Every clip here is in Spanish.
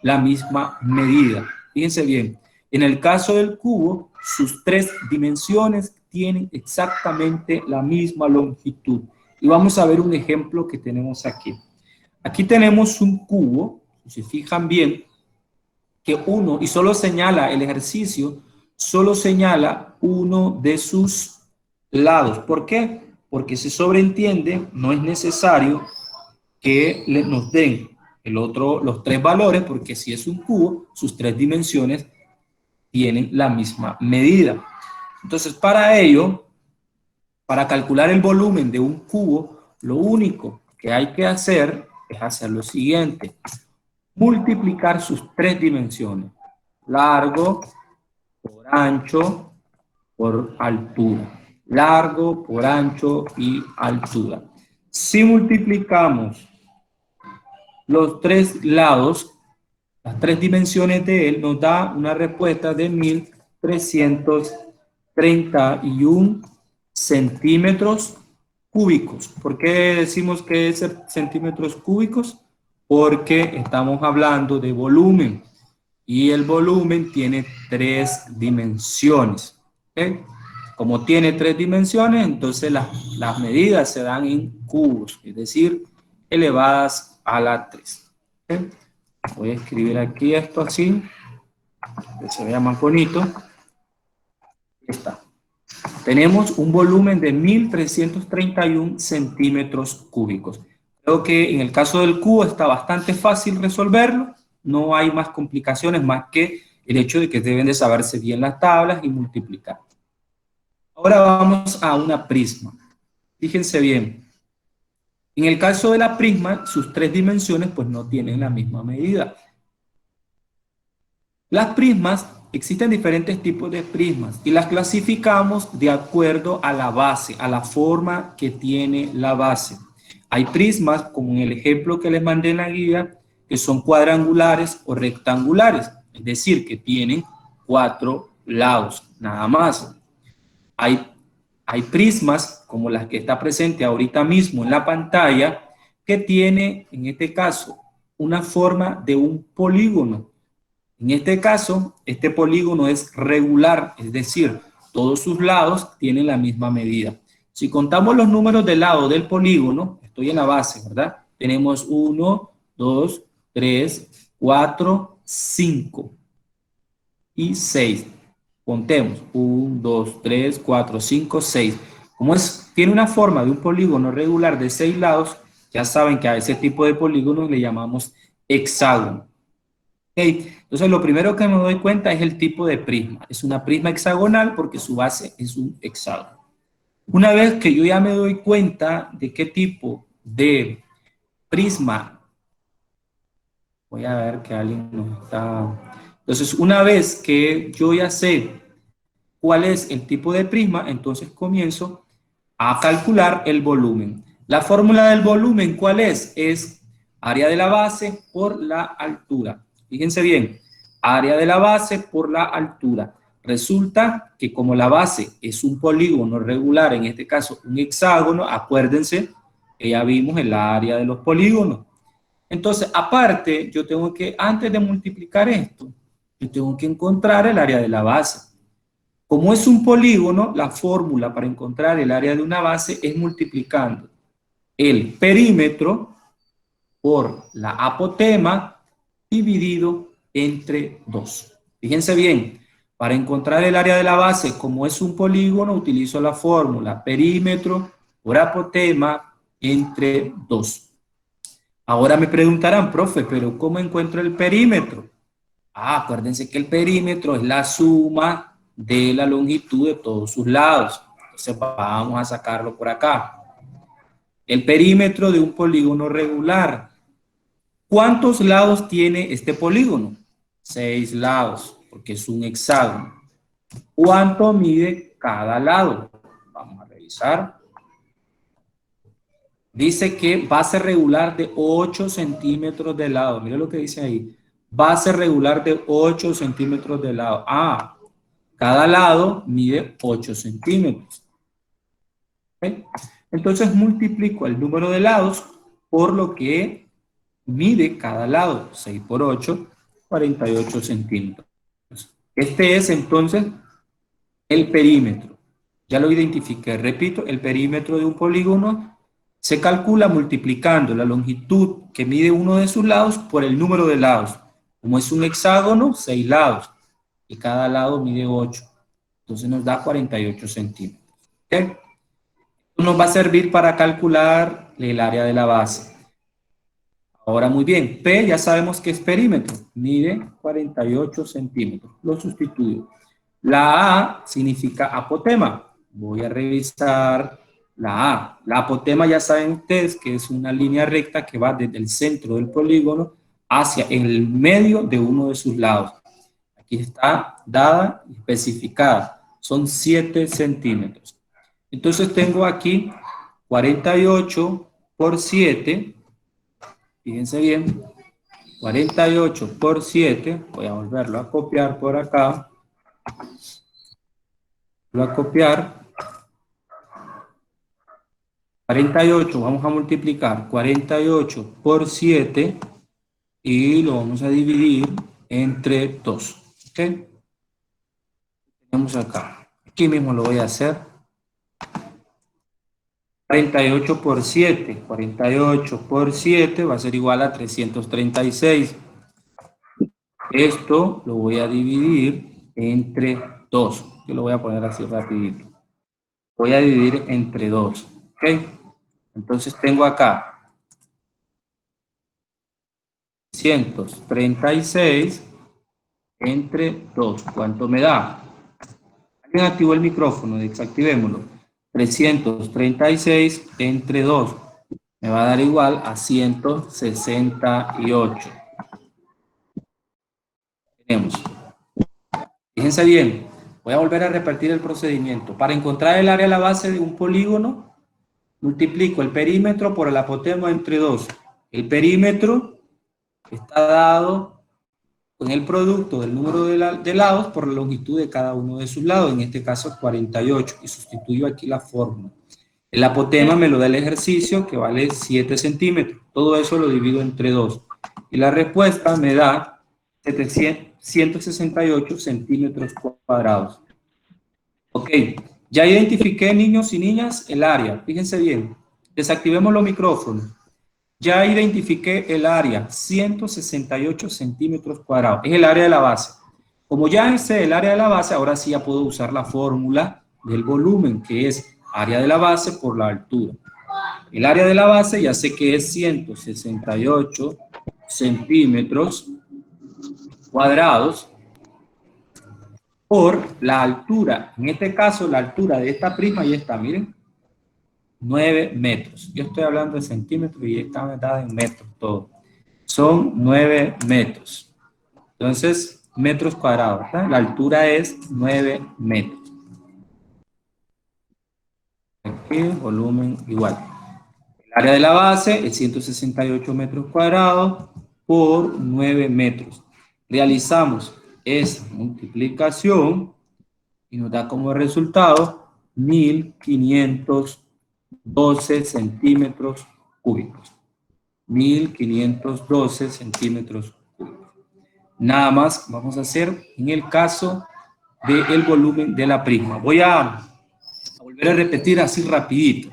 la misma medida. Fíjense bien, en el caso del cubo, sus tres dimensiones tienen exactamente la misma longitud. Y vamos a ver un ejemplo que tenemos aquí. Aquí tenemos un cubo, si se fijan bien, que uno, y solo señala el ejercicio, solo señala uno de sus lados. ¿Por qué? Porque se sobreentiende, no es necesario que nos den los tres valores, porque si es un cubo, sus tres dimensiones tienen la misma medida. Entonces, para ello, para calcular el volumen de un cubo, lo único que hay que hacer es hacer lo siguiente: multiplicar sus tres dimensiones, largo por ancho por altura, largo por ancho y altura. Si multiplicamos los tres lados, las tres dimensiones de él, nos da una respuesta de 1331 centímetros cúbicos. ¿Por qué decimos que es centímetros cúbicos? Porque estamos hablando de volumen y el volumen tiene tres dimensiones. ¿Okay? Como tiene tres dimensiones, entonces las medidas se dan en cubos, es decir, elevadas a la 3. ¿Okay? Voy a escribir aquí esto así, que se vea más bonito. Ahí está. Tenemos un volumen de 1331 centímetros cúbicos. Creo que en el caso del cubo está bastante fácil resolverlo. No hay más complicaciones más que el hecho de que deben de saberse bien las tablas y multiplicar. Ahora vamos a una prisma. Fíjense bien. En el caso de la prisma, sus tres dimensiones pues no tienen la misma medida. Las prismas, existen diferentes tipos de prismas y las clasificamos de acuerdo a la base, a la forma que tiene la base. Hay prismas, como en el ejemplo que les mandé en la guía, que son cuadrangulares o rectangulares, es decir, que tienen cuatro lados, nada más. Hay prismas, como las que está presente ahorita mismo en la pantalla, que tiene, en este caso, una forma de un polígono. En este caso, este polígono es regular, es decir, todos sus lados tienen la misma medida. Si contamos los números de lado del polígono, estoy en la base, ¿verdad? Tenemos 1, 2, 3, 4, 5 y 6. Contemos, 1, 2, 3, 4, 5, 6. Como tiene una forma de un polígono regular de 6 lados, ya saben que a ese tipo de polígonos le llamamos hexágono. Okay. Entonces, lo primero que me doy cuenta es el tipo de prisma. Es una prisma hexagonal porque su base es un hexágono. Una vez que yo ya me doy cuenta de qué tipo de prisma, voy a ver que alguien nos está... Entonces, una vez que yo ya sé cuál es el tipo de prisma, entonces comienzo a calcular el volumen. La fórmula del volumen, ¿cuál es? Es área de la base por la altura. Fíjense bien, área de la base por la altura. Resulta que como la base es un polígono regular, en este caso un hexágono, acuérdense que ya vimos el área de los polígonos. Entonces, aparte, yo tengo que, antes de multiplicar esto, yo tengo que encontrar el área de la base. Como es un polígono, la fórmula para encontrar el área de una base es multiplicando el perímetro por la apotema dividido entre 2. Fíjense bien, para encontrar el área de la base, como es un polígono, utilizo la fórmula perímetro por apotema entre 2. Ahora me preguntarán, profe, ¿pero cómo encuentro el perímetro? Acuérdense que el perímetro es la suma de la longitud de todos sus lados. Entonces vamos a sacarlo por acá. El perímetro de un polígono regular. ¿Cuántos lados tiene este polígono? 6 lados, porque es un hexágono. ¿Cuánto mide cada lado? Vamos a revisar. Dice que base regular de 8 centímetros de lado. Mira lo que dice ahí. Base regular de 8 centímetros de lado. Cada lado mide 8 centímetros. ¿Okay? Entonces multiplico el número de lados por lo que mide cada lado. 6 por 8, 48 centímetros. Este es entonces el perímetro. Ya lo identifiqué. Repito, el perímetro de un polígono se calcula multiplicando la longitud que mide uno de sus lados por el número de lados. Como es un hexágono, 6 lados. Y cada lado mide 8. Entonces nos da 48 centímetros. ¿Okay? Esto nos va a servir para calcular el área de la base. Ahora muy bien, P ya sabemos que es perímetro, mide 48 centímetros, lo sustituyo. La A significa apotema, voy a revisar la A. La apotema ya saben ustedes que es una línea recta que va desde el centro del polígono hacia el medio de uno de sus lados. Aquí está dada y especificada, son 7 centímetros. Entonces tengo aquí 48 por 7. Fíjense bien, 48 por 7, voy a volverlo a copiar por acá, lo a copiar, 48, vamos a multiplicar 48 por 7 y lo vamos a dividir entre 2, ¿ok? Tenemos acá, aquí mismo lo voy a hacer, 48 por 7, 48 por 7 va a ser igual a 336. Esto lo voy a dividir entre 2. Yo lo voy a poner así rapidito. Voy a dividir entre 2. ¿Ok? Entonces tengo acá 336 entre 2. ¿Cuánto me da? ¿Alguien activó el micrófono? Desactivémoslo. 336 entre 2. Me va a dar igual a 168. Tenemos. Fíjense bien, voy a volver a repetir el procedimiento. Para encontrar el área de la base de un polígono, multiplico el perímetro por el apotema entre 2. El perímetro está dado con el producto del número de lados por la longitud de cada uno de sus lados, en este caso 48, y sustituyo aquí la fórmula. El apotema me lo da el ejercicio, que vale 7 centímetros. Todo eso lo divido entre 2. Y la respuesta me da 168 centímetros cuadrados. Ok, ya identifiqué, niños y niñas, el área. Fíjense bien, desactivemos los micrófonos. Ya identifiqué el área, 168 centímetros cuadrados. Es el área de la base. Como ya sé el área de la base, ahora sí ya puedo usar la fórmula del volumen, que es área de la base por la altura. El área de la base ya sé que es 168 centímetros cuadrados por la altura. En este caso, la altura de esta prisma ya está, miren, 9 metros. Yo estoy hablando de centímetros y está dada en metros todo. Son 9 metros. Entonces, metros cuadrados, ¿verdad? La altura es 9 metros. Aquí, volumen igual. El área de la base es 168 metros cuadrados por 9 metros. Realizamos esa multiplicación y nos da como resultado 1512 centímetros cúbicos. 1512 centímetros cúbicos. Nada más vamos a hacer en el caso del volumen de la prisma. Voy a volver a repetir así rapidito.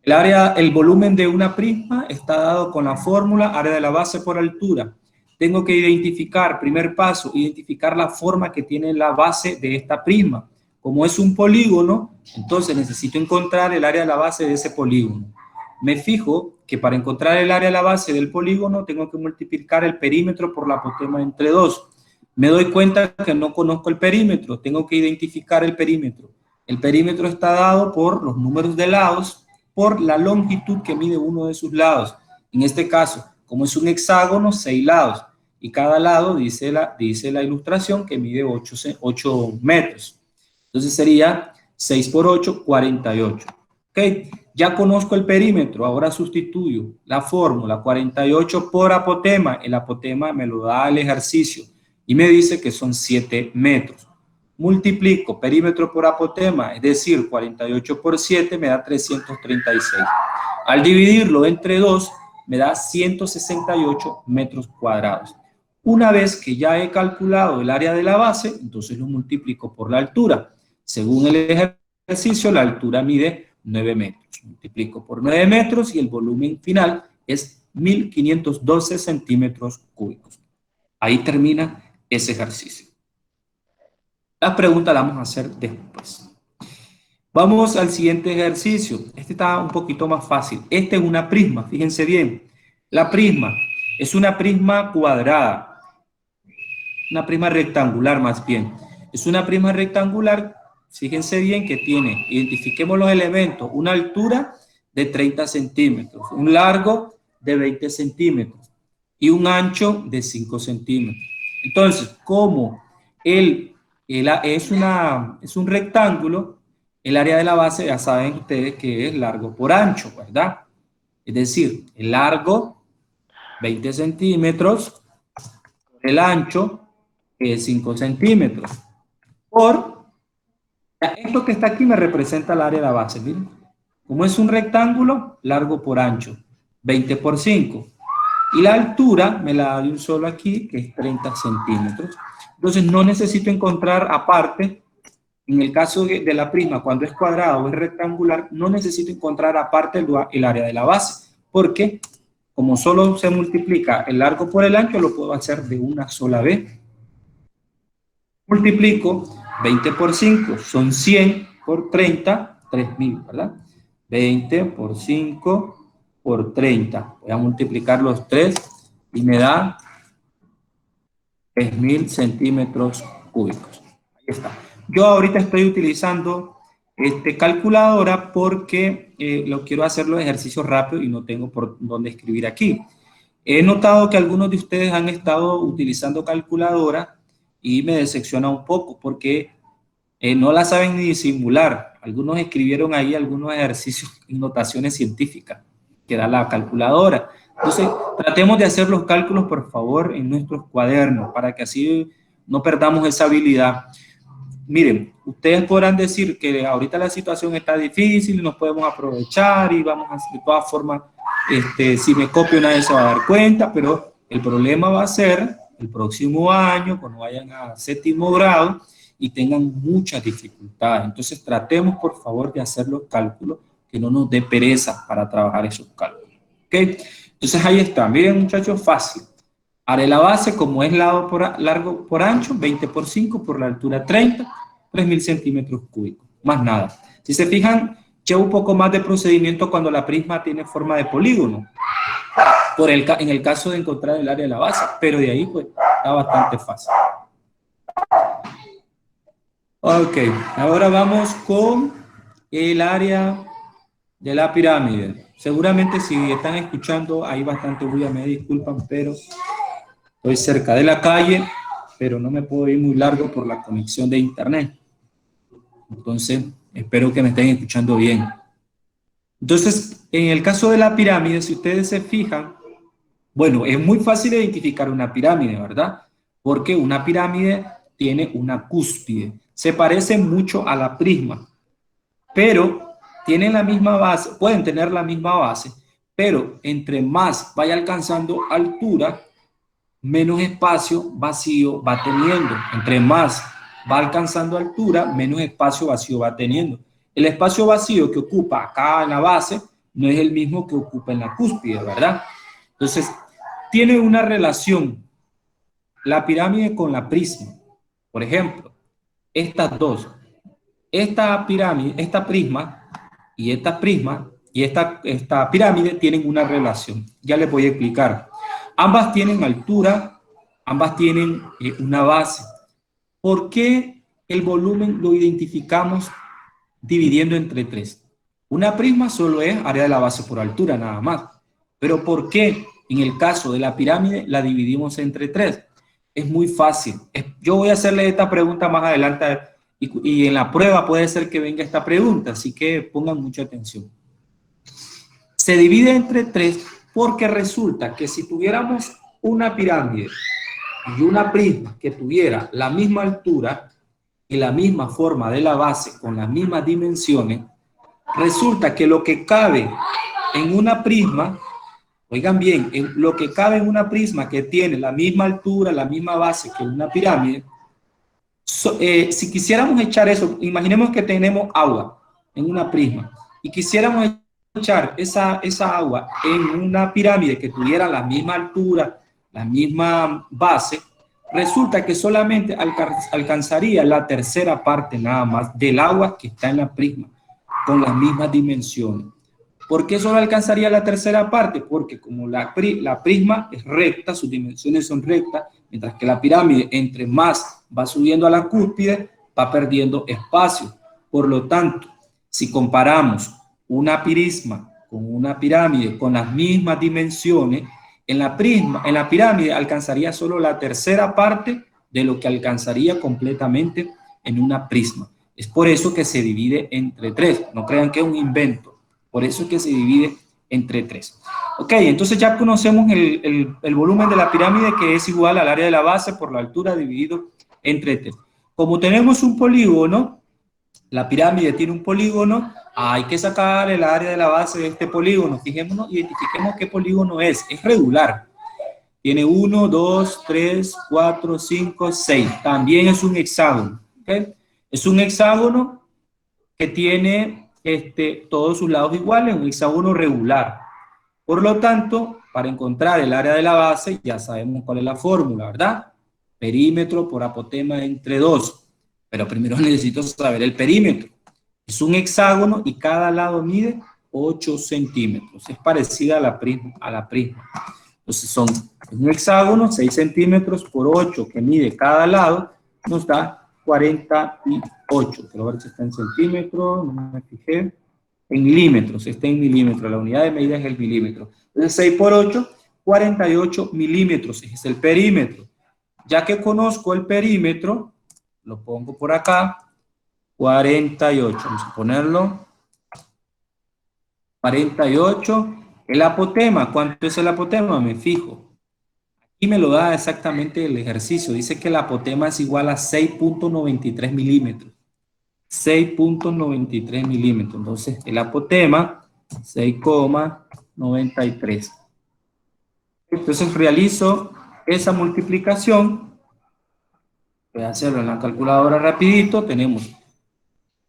El volumen de una prisma está dado con la fórmula área de la base por altura. Tengo que identificar, primer paso, identificar la forma que tiene la base de esta prisma. Como es un polígono, entonces necesito encontrar el área de la base de ese polígono. Me fijo que para encontrar el área de la base del polígono tengo que multiplicar el perímetro por la apotema entre 2. Me doy cuenta que no conozco el perímetro, tengo que identificar el perímetro. El perímetro está dado por los números de lados, por la longitud que mide uno de sus lados. En este caso, como es un hexágono, 6 lados. Y cada lado dice la ilustración que mide 8 metros. Entonces sería 6 por 8, 48. Ok, ya conozco el perímetro, ahora sustituyo la fórmula 48 por apotema. El apotema me lo da el ejercicio y me dice que son 7 metros. Multiplico perímetro por apotema, es decir, 48 por 7 me da 336. Al dividirlo entre 2 me da 168 metros cuadrados. Una vez que ya he calculado el área de la base, entonces lo multiplico por la altura. Según el ejercicio, la altura mide 9 metros. Multiplico por 9 metros y el volumen final es 1512 centímetros cúbicos. Ahí termina ese ejercicio. La pregunta la vamos a hacer después. Vamos al siguiente ejercicio. Este está un poquito más fácil. Este es una prisma, fíjense bien. La prisma es una prisma cuadrada, una prisma rectangular más bien. Es una prisma rectangular, fíjense bien que tiene, identifiquemos los elementos, una altura de 30 centímetros, un largo de 20 centímetros y un ancho de 5 centímetros. Entonces, como es un rectángulo, el área de la base ya saben ustedes que es largo por ancho, ¿verdad? Es decir, el largo, 20 centímetros, el ancho, 5 centímetros. Por, esto que está aquí me representa el área de la base, miren. Como es un rectángulo, largo por ancho, 20 por 5. Y la altura me la da de un solo aquí, que es 30 centímetros. Entonces no necesito encontrar aparte, en el caso de la prisma, cuando es cuadrada o es rectangular, no necesito encontrar aparte el área de la base, porque como solo se multiplica el largo por el ancho, lo puedo hacer de una sola vez. Multiplico 20 por 5, son 100 por 30, 3000, ¿verdad? 20 por 5 por 30. Voy a multiplicar los 3 y me da 3000 centímetros cúbicos. Ahí está. Yo ahorita estoy utilizando calculadora porque lo quiero hacer los ejercicios rápido y no tengo por dónde escribir aquí. He notado que algunos de ustedes han estado utilizando calculadora y me decepciona un poco porque no la saben ni disimular. Algunos escribieron ahí algunos ejercicios y notaciones científicas que da la calculadora. Entonces, tratemos de hacer los cálculos, por favor, en nuestros cuadernos para que así no perdamos esa habilidad. Miren, ustedes podrán decir que ahorita la situación está difícil y nos podemos aprovechar y vamos a, de todas formas, si me copio nadie se va a dar cuenta, pero el problema va a ser el próximo año, cuando vayan a séptimo grado y tengan muchas dificultades. Entonces tratemos por favor de hacer los cálculos, que no nos dé pereza para trabajar esos cálculos. ¿Ok? Entonces ahí está, miren muchachos, fácil. Haré la base como es largo por ancho, 20 por 5 por la altura 30, 3000 centímetros cúbicos, más nada. Si se fijan, lleva un poco más de procedimiento cuando la prisma tiene forma de polígono, en el caso de encontrar el área de la base, pero de ahí pues está bastante fácil. Ok, ahora vamos con el área de la pirámide. Seguramente si están escuchando, hay bastante bulla, me disculpan, pero estoy cerca de la calle, pero no me puedo ir muy largo por la conexión de internet. Entonces, espero que me estén escuchando bien. Entonces, en el caso de la pirámide, si ustedes se fijan, bueno, es muy fácil identificar una pirámide, ¿verdad? Porque una pirámide tiene una cúspide. Se parece mucho a la prisma, pero tienen la misma base, pueden tener la misma base, pero entre más vaya alcanzando altura, menos espacio vacío va teniendo. Entre más va alcanzando altura, menos espacio vacío va teniendo. El espacio vacío que ocupa acá en la base no es el mismo que ocupa en la cúspide, ¿verdad? Entonces, tiene una relación la pirámide con la prisma. Por ejemplo, estas dos. Esta pirámide, esta prisma y esta pirámide tienen una relación. Ya les voy a explicar. Ambas tienen altura, ambas tienen una base. ¿Por qué el volumen lo identificamos dividiendo entre 3? Una prisma solo es área de la base por altura, nada más. Pero ¿por qué en el caso de la pirámide la dividimos entre 3? Es muy fácil. Yo voy a hacerle esta pregunta más adelante y en la prueba puede ser que venga esta pregunta, así que pongan mucha atención. Se divide entre 3 porque resulta que si tuviéramos una pirámide y una prisma que tuviera la misma altura y la misma forma de la base con las mismas dimensiones, resulta que lo que cabe en una prisma Oigan bien, lo que cabe en una prisma que tiene la misma altura, la misma base que una pirámide, si quisiéramos echar eso, imaginemos que tenemos agua en una prisma y quisiéramos echar esa agua en una pirámide que tuviera la misma altura, la misma base, resulta que solamente alcanzaría la tercera parte nada más del agua que está en la prisma, con las mismas dimensiones. ¿Por qué solo alcanzaría la tercera parte? Porque como la prisma es recta, sus dimensiones son rectas, mientras que la pirámide, entre más va subiendo a la cúspide, va perdiendo espacio. Por lo tanto, si comparamos una prisma con una pirámide con las mismas dimensiones, en la pirámide alcanzaría solo la tercera parte de lo que alcanzaría completamente en una prisma. Es por eso que se divide entre tres. No crean que es un invento. Por eso es que se divide entre tres. Ok, entonces ya conocemos el volumen de la pirámide, que es igual al área de la base por la altura dividido entre tres. Como tenemos un polígono, la pirámide tiene un polígono, hay que sacar el área de la base de este polígono. Fijémonos, identifiquemos qué polígono es regular. Tiene 1, 2, 3, 4, 5, 6. También es un hexágono. ¿Okay? Es un hexágono que tiene todos sus lados iguales, un hexágono regular. Por lo tanto, para encontrar el área de la base, ya sabemos cuál es la fórmula, ¿verdad? Perímetro por apotema entre 2. Pero primero necesito saber el perímetro. Es un hexágono y cada lado mide 8 centímetros. Es parecida a la prisma. Entonces son un hexágono, 6 centímetros por 8 que mide cada lado, nos da 48. Quiero ver si está en centímetros, no me fijé. En milímetros, está en milímetros. La unidad de medida es el milímetro. Entonces 6 por 8, 48 milímetros. Ese es el perímetro. Ya que conozco el perímetro, lo pongo por acá. 48. Vamos a ponerlo. 48. El apotema, ¿cuánto es el apotema? Me fijo. Aquí me lo da exactamente el ejercicio. Dice que el apotema es igual a 6.93 milímetros. 6.93 milímetros. Entonces, el apotema, 6,93. Entonces, realizo esa multiplicación. Voy a hacerlo en la calculadora rapidito. Tenemos,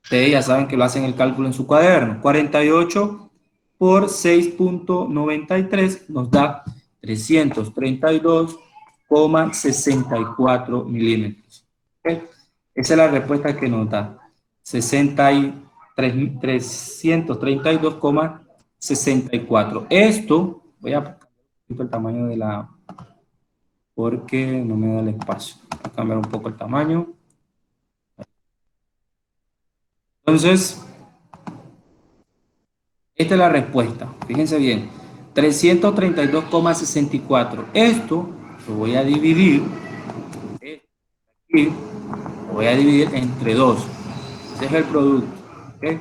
ustedes ya saben que lo hacen el cálculo en su cuaderno. 48 por 6.93 nos da 332,64 milímetros. ¿Okay? Esa es la respuesta que nos da. 332,64. Esto, voy a cambiar el tamaño de la, porque no me da el espacio. Voy a cambiar un poco el tamaño. Entonces, esta es la respuesta. Fíjense bien. 332,64. Esto lo voy a dividir. Aquí, lo voy a dividir entre 2. Ese es el producto. ¿Okay?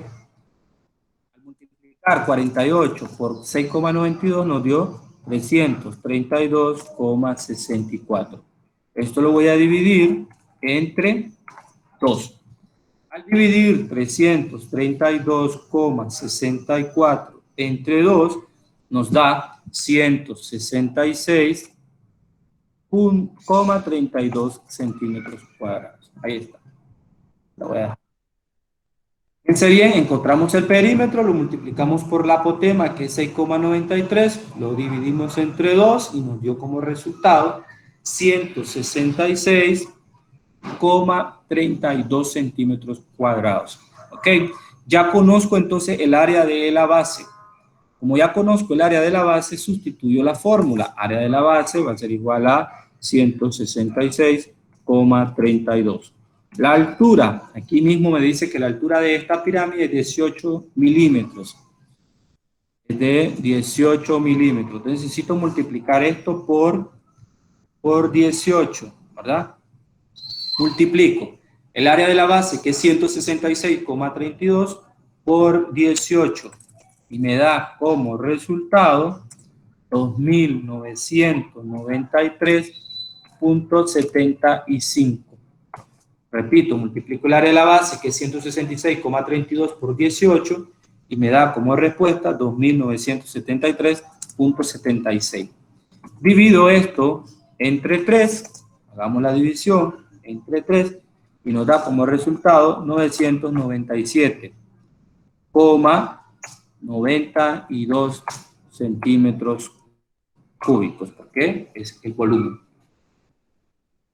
Al multiplicar 48 por 6,92 nos dio 332,64. Esto lo voy a dividir entre 2. Al dividir 332,64 entre 2, nos da 166,32 centímetros cuadrados. Ahí está. La voy a dejar. Fíjense bien, encontramos el perímetro, lo multiplicamos por la apotema, que es 6,93, lo dividimos entre 2 y nos dio como resultado 166,32 centímetros cuadrados. Ok, ya conozco entonces el área de la base. Como ya conozco el área de la base, sustituyo la fórmula. Área de la base va a ser igual a 166,32. La altura, aquí mismo me dice que la altura de esta pirámide es 18 milímetros. Es de 18 milímetros. Entonces necesito multiplicar esto por 18, ¿verdad? Multiplico el área de la base, que es 166,32, por 18. Y me da como resultado 2.993,75. Repito, multiplico el área de la base, que es 166,32 por 18, y me da como respuesta 2.973,75. 900.76. Divido esto entre 3, hagamos la división entre 3 y nos da como resultado 997,92 centímetros cúbicos, porque es el volumen.